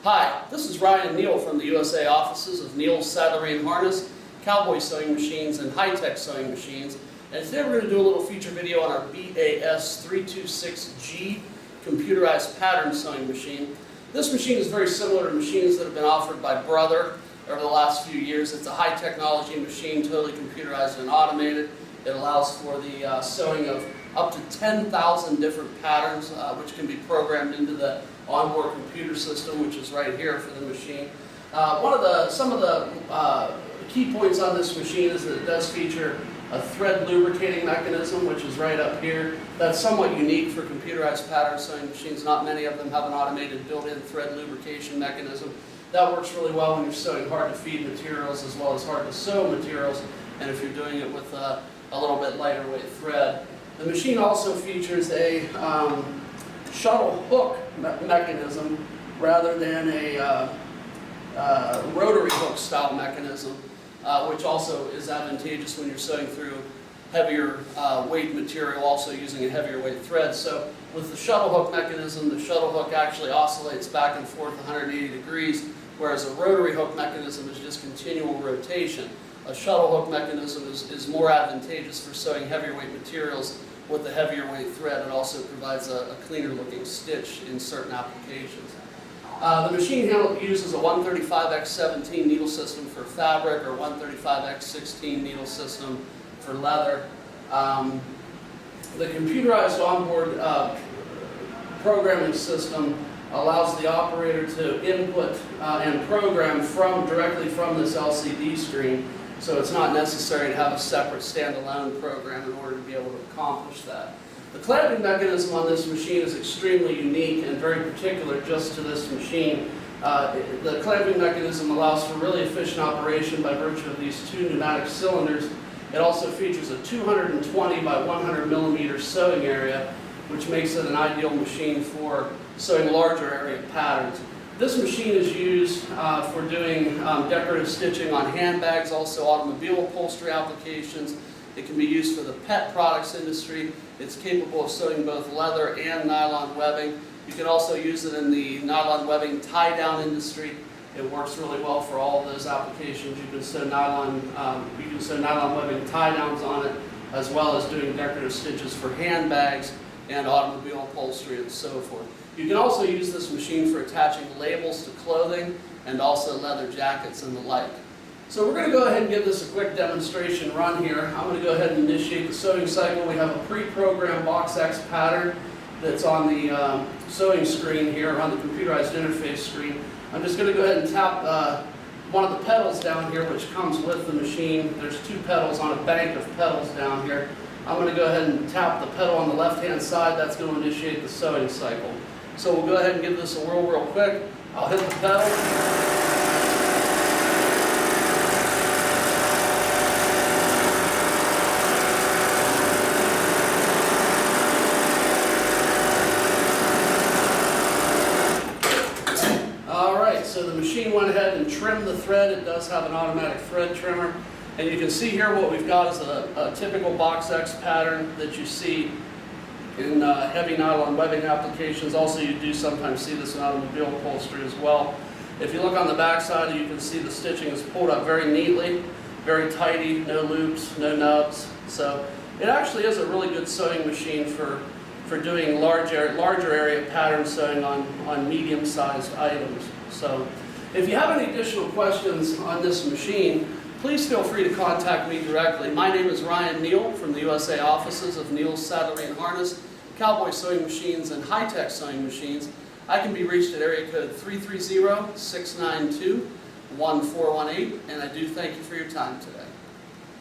Hi, this is Ryan Neal from the USA offices of Neal's Saddlery and Harness, Cowboy Sewing Machines, and HighTex Sewing Machines. And today we're going to do a little feature video on our BAS 326G computerized pattern sewing machine. This machine is very similar to machines that have been offered by Brother over the last few years. It's a high technology machine, totally computerized and automated. It allows for the sewing of up to 10,000 different patterns, which can be programmed into the onboard computer system, which is right here for the machine. Some of the key points on this machine is that it does feature a thread lubricating mechanism, which is right up here. That's somewhat unique for computerized pattern sewing machines. Not many of them have an automated built-in thread lubrication mechanism. That works really well when you're sewing hard-to-feed materials as well as hard-to-sew materials, and if you're doing it with a little bit lighter weight thread. The machine also features a shuttle hook mechanism rather than a rotary hook style mechanism, which also is advantageous when you're sewing through heavier weight material, also using a heavier weight thread. So with the shuttle hook mechanism, the shuttle hook actually oscillates back and forth 180 degrees, whereas a rotary hook mechanism is just continual rotation. A shuttle hook mechanism is more advantageous for sewing heavier weight materials with the heavier weight thread. It also provides a cleaner looking stitch in certain applications. The machine uses a 135x17 needle system for fabric or 135x16 needle system for leather. The computerized onboard programming system allows the operator to input and program directly from this LCD screen. So it's not necessary to have a separate standalone program in order to be able to accomplish that. The clamping mechanism on this machine is extremely unique and very particular just to this machine. The clamping mechanism allows for really efficient operation by virtue of these two pneumatic cylinders. It also features a 220 by 100 millimeter sewing area, which makes it an ideal machine for sewing larger area patterns. This machine is used for doing decorative stitching on handbags, also automobile upholstery applications. It can be used for the pet products industry. It's capable of sewing both leather and nylon webbing. You can also use it in the nylon webbing tie-down industry. It works really well for all of those applications. You can sew nylon webbing tie-downs on it, as well as doing decorative stitches for handbags and automobile upholstery and so forth. You can also use this machine for attaching labels to clothing and also leather jackets and the like. So we're going to go ahead and give this a quick demonstration run here. I'm going to go ahead and initiate the sewing cycle. We have a pre-programmed box X pattern that's on the sewing screen here, on the computerized interface screen. I'm just going to go ahead and tap one of the pedals down here, which comes with the machine. There's two pedals on a bank of pedals down here. I'm going to go ahead and tap the pedal on the left-hand side. That's going to initiate the sewing cycle. So we'll go ahead and give this a whirl real quick. I'll hit the pedal. Alright, so the machine went ahead and trimmed the thread. It does have an automatic thread trimmer. And you can see here what we've got is a typical box X pattern that you see in heavy nylon webbing applications. Also, you do sometimes see this in automobile upholstery as well. If you look on the back side, you can see the stitching is pulled up very neatly, very tidy, no loops, no nubs. So it actually is a really good sewing machine for doing larger area pattern sewing on medium-sized items. So if you have any additional questions on this machine, please feel free to contact me directly. My name is Ryan Neal from the USA offices of Neal's Saddlery and Harness, Cowboy Sewing Machines, and HighTex Sewing Machines. I can be reached at area code 330-692-1418, and I do thank you for your time today.